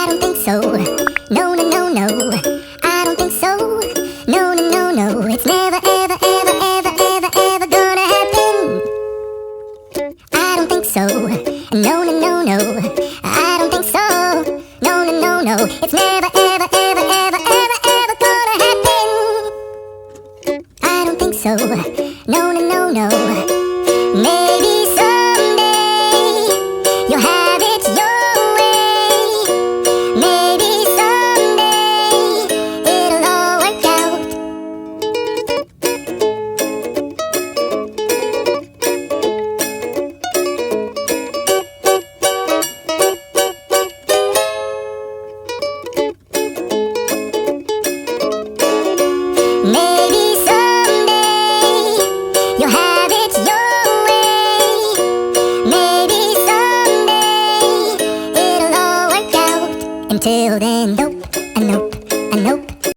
don't think so. No, no, no, no. I don't think so. No, no, no, no. It's never, ever, ever, ever, ever, ever gonna happen. I don't think so. No, no, no, no. I don't think so. No, no, no, no. It's never, ever, ever, ever, ever, ever gonna happen. I don't think so. No, no, no, no. Maybe someday you'll have it your way. Maybe someday it'll all work out. Maybe someday you'll have it your way. Maybe someday it'll all work out. Until then, nope, and nope.